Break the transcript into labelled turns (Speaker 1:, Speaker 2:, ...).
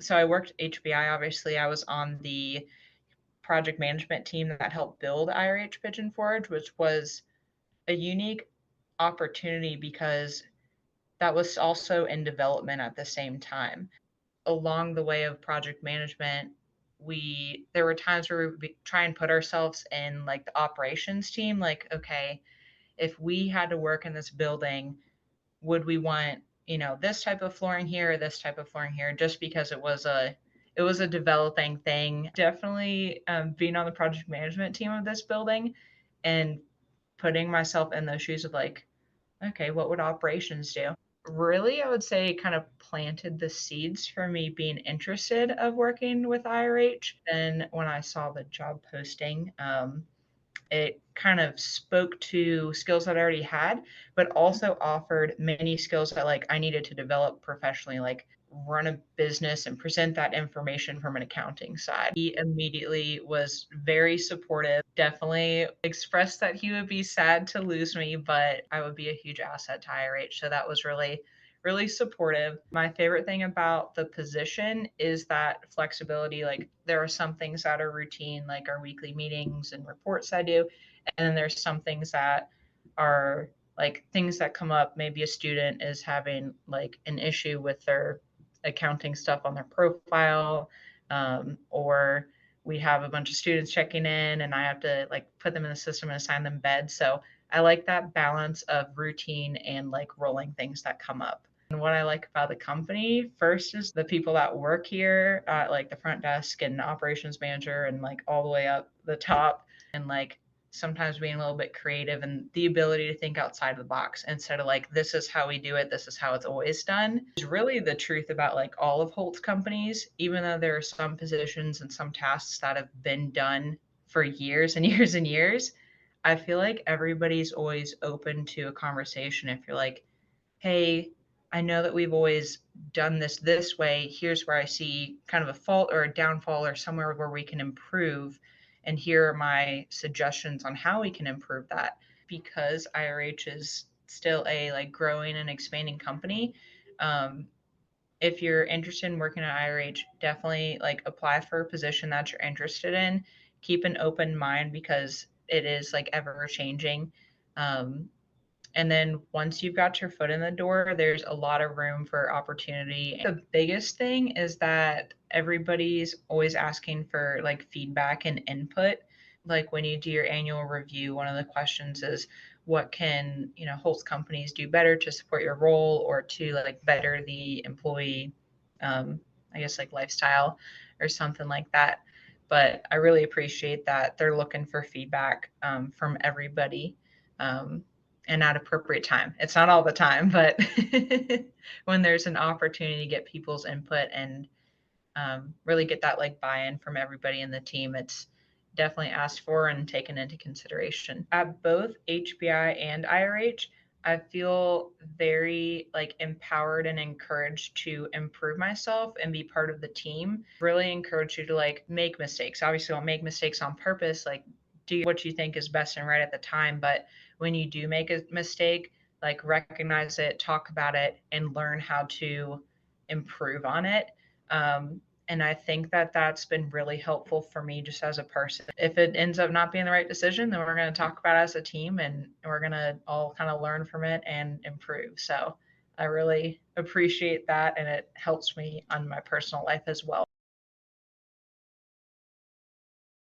Speaker 1: So I worked HBI, obviously. I was on the project management team that helped build IRH Pigeon Forge, which was a unique opportunity because that was also in development at the same time. Along the way of project management, there were times where we would try and put ourselves in like the operations team, like, okay, if we had to work in this building, would we want, this type of flooring here or this type of flooring here, just because it was a developing thing. Definitely being on the project management team of this building and putting myself in those shoes of like, okay, what would operations do? Really, I would say kind of planted the seeds for me being interested of working with IRH. Then when I saw the job posting, it kind of spoke to skills that I already had, but also offered many skills that like I needed to develop professionally, like run a business and present that information from an accounting side. He immediately was very supportive, definitely expressed that he would be sad to lose me, but I would be a huge asset to IRH. So that was really supportive. My favorite thing about the position is that flexibility. Like there are some things that are routine, like our weekly meetings and reports I do. And then there's some things that are like things that come up. Maybe a student is having like an issue with their accounting stuff on their profile, or we have a bunch of students checking in and I have to like put them in the system and assign them beds. So I like that balance of routine and like rolling things that come up. And what I like about the company first is the people that work here, like the front desk and operations manager, and like all the way up the top, and like sometimes being a little bit creative and the ability to think outside of the box instead of like, this is how we do it, this is how it's always done, is really the truth about like all of Holt's companies, even though there are some positions and some tasks that have been done for years and years and years. I feel like everybody's always open to a conversation. If you're like, hey, I know that we've always done this way. Here's where I see kind of a fault or a downfall or somewhere where we can improve. And here are my suggestions on how we can improve that. Because IRH is still a like growing and expanding company. If you're interested in working at IRH, definitely like apply for a position that you're interested in. Keep an open mind because it is like ever changing. And then once you've got your foot in the door, there's a lot of room for opportunity. The biggest thing is that everybody's always asking for like feedback and input. Like when you do your annual review, one of the questions is what can, Holt's companies do better to support your role or to like better the employee, I guess like lifestyle or something like that. But I really appreciate that they're looking for feedback from everybody. And at appropriate time. It's not all the time, but when there's an opportunity to get people's input and really get that like buy-in from everybody in the team, it's definitely asked for and taken into consideration. At both HBI and IRH, I feel very like empowered and encouraged to improve myself and be part of the team. Really encourage you to like make mistakes. Obviously, don't make mistakes on purpose. Like do what you think is best and right at the time, but when you do make a mistake, like recognize it, talk about it, and learn how to improve on it. And I think that that's been really helpful for me just as a person. If it ends up not being the right decision, then we're going to talk about it as a team and we're going to all kind of learn from it and improve. So I really appreciate that. And it helps me on my personal life as well.